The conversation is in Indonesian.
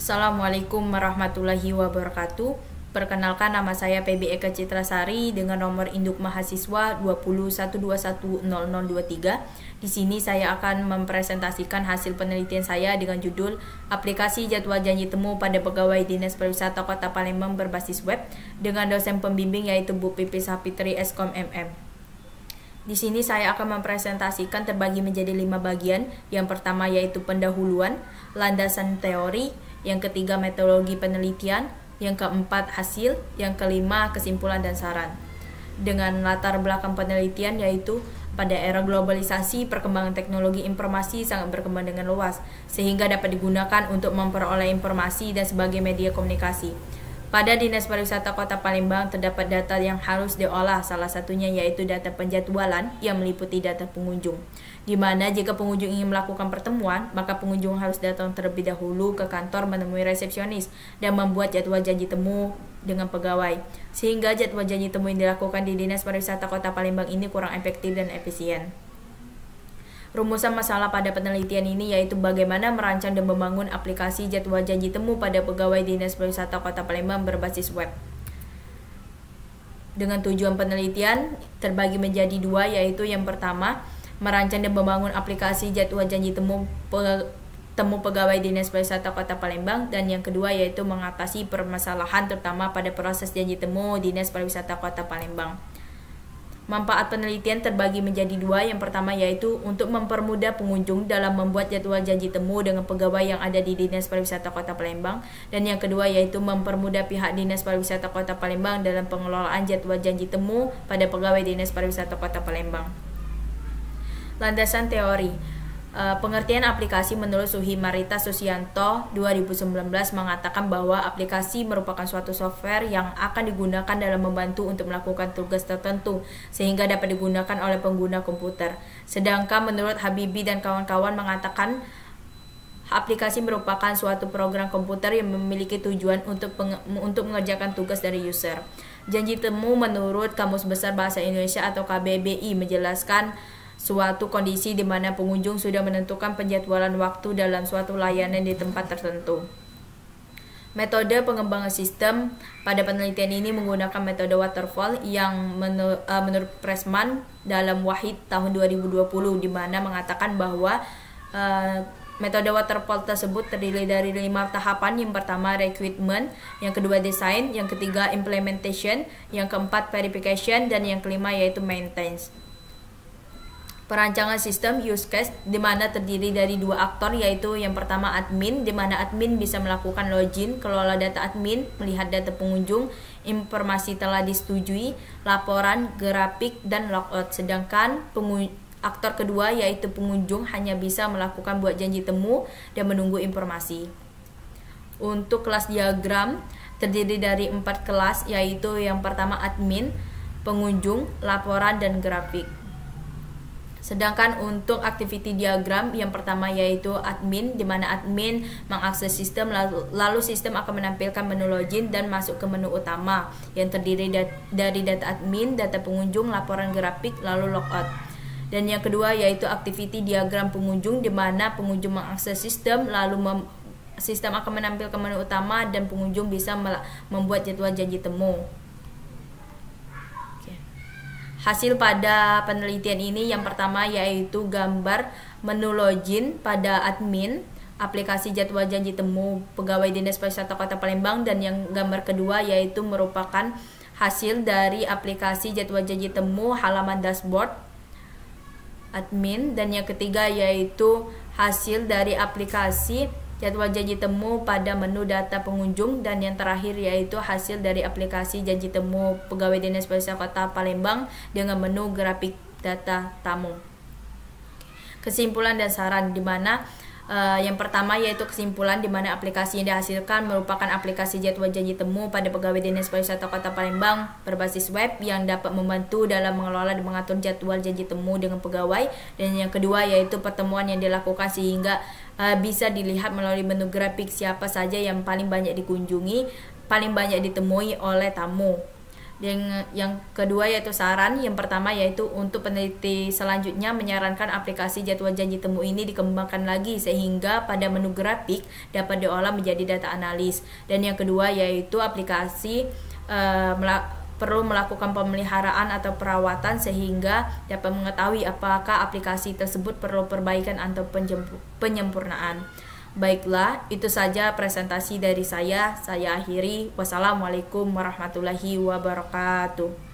Assalamualaikum warahmatullahi wabarakatuh. Perkenalkan, nama saya PB Eka Citrasari dengan nomor induk mahasiswa 201210023. Di sini saya akan mempresentasikan hasil penelitian saya dengan judul Aplikasi Jadwal Janji Temu pada Pegawai Dinas Pariwisata Kota Palembang berbasis web dengan dosen pembimbing yaitu Bu Pipi Sapitri Eskom MM. Di sini saya akan mempresentasikan terbagi menjadi 5 bagian. Yang pertama yaitu pendahuluan, landasan teori, yang ketiga metodologi penelitian, yang keempat hasil, yang kelima kesimpulan dan saran. Dengan latar belakang penelitian yaitu pada era globalisasi, perkembangan teknologi informasi sangat berkembang dengan luas, sehingga dapat digunakan untuk memperoleh informasi dan sebagai media komunikasi. Pada Dinas Pariwisata Kota Palembang terdapat data yang harus diolah, salah satunya yaitu data penjadwalan yang meliputi data pengunjung. Di mana jika pengunjung ingin melakukan pertemuan, maka pengunjung harus datang terlebih dahulu ke kantor menemui resepsionis dan membuat jadwal janji temu dengan pegawai. Sehingga jadwal janji temu yang dilakukan di Dinas Pariwisata Kota Palembang ini kurang efektif dan efisien. Rumusan masalah pada penelitian ini yaitu bagaimana merancang dan membangun aplikasi jadwal janji temu pada pegawai Dinas Pariwisata Kota Palembang berbasis web. Dengan tujuan penelitian terbagi menjadi 2, yaitu yang pertama, merancang dan membangun aplikasi jadwal janji temu pegawai Dinas Pariwisata Kota Palembang, dan yang kedua yaitu mengatasi permasalahan terutama pada proses janji temu Dinas Pariwisata Kota Palembang. Manfaat penelitian terbagi menjadi 2. Yang pertama yaitu untuk mempermudah pengunjung dalam membuat jadwal janji temu dengan pegawai yang ada di Dinas Pariwisata Kota Palembang, dan yang kedua yaitu mempermudah pihak Dinas Pariwisata Kota Palembang dalam pengelolaan jadwal janji temu pada pegawai Dinas Pariwisata Kota Palembang. Landasan teori. Pengertian aplikasi menurut Suhimarita Susianto 2019 mengatakan bahwa aplikasi merupakan suatu software yang akan digunakan dalam membantu untuk melakukan tugas tertentu sehingga dapat digunakan oleh pengguna komputer. Sedangkan menurut Habibi dan kawan-kawan mengatakan aplikasi merupakan suatu program komputer yang memiliki tujuan untuk mengerjakan tugas dari user. Janji temu menurut Kamus Besar Bahasa Indonesia atau KBBI menjelaskan suatu kondisi di mana pengunjung sudah menentukan penjadwalan waktu dalam suatu layanan di tempat tertentu. Metode pengembangan sistem pada penelitian ini menggunakan metode waterfall yang menurut Pressman dalam Wahid tahun 2020, di mana mengatakan bahwa metode waterfall tersebut terdiri dari 5 tahapan. Yang pertama recruitment, yang kedua design, yang ketiga implementation, yang keempat verification, dan yang kelima yaitu maintenance. Perancangan sistem use case di mana terdiri dari 2 aktor, yaitu yang pertama admin, di mana admin bisa melakukan login, kelola data admin, melihat data pengunjung, informasi telah disetujui, laporan, grafik, dan logout. Sedangkan aktor kedua yaitu pengunjung hanya bisa melakukan buat janji temu dan menunggu informasi. Untuk kelas diagram terdiri dari 4 kelas, yaitu yang pertama admin, pengunjung, laporan, dan grafik. Sedangkan untuk activity diagram yang pertama yaitu admin, di mana admin mengakses sistem lalu sistem akan menampilkan menu login dan masuk ke menu utama yang terdiri dari data admin, data pengunjung, laporan grafik, lalu logout. Dan yang kedua yaitu activity diagram pengunjung, di mana pengunjung mengakses sistem lalu sistem akan menampilkan menu utama dan pengunjung bisa membuat jadwal janji temu. Hasil pada penelitian ini yang pertama yaitu gambar menu login pada admin aplikasi jadwal janji temu pegawai Dinas Pariwisata Kota Palembang, dan yang gambar kedua yaitu merupakan hasil dari aplikasi jadwal janji temu halaman dashboard admin, dan yang ketiga yaitu hasil dari aplikasi jadwal janji temu pada menu data pengunjung, dan yang terakhir yaitu hasil dari aplikasi janji temu pegawai Dinas Pariwisata Kota Palembang dengan menu grafik data tamu. Kesimpulan dan saran, di mana yang pertama yaitu kesimpulan, di mana aplikasi yang dihasilkan merupakan aplikasi jadwal janji temu pada pegawai Dinas Pariwisata Kota Palembang berbasis web yang dapat membantu dalam mengelola dan mengatur jadwal janji temu dengan pegawai. Dan yang kedua yaitu pertemuan yang dilakukan sehingga bisa dilihat melalui menu grafik siapa saja yang paling banyak dikunjungi, paling banyak ditemui oleh tamu. Yang kedua yaitu saran. Yang pertama yaitu untuk peneliti selanjutnya menyarankan aplikasi jadwal janji temu ini dikembangkan lagi sehingga pada menu grafik dapat diolah menjadi data analis. Dan yang kedua yaitu aplikasi perlu melakukan pemeliharaan atau perawatan sehingga dapat mengetahui apakah aplikasi tersebut perlu perbaikan atau penyempurnaan. Baiklah, itu saja presentasi dari saya. Saya akhiri. Wassalamualaikum warahmatullahi wabarakatuh.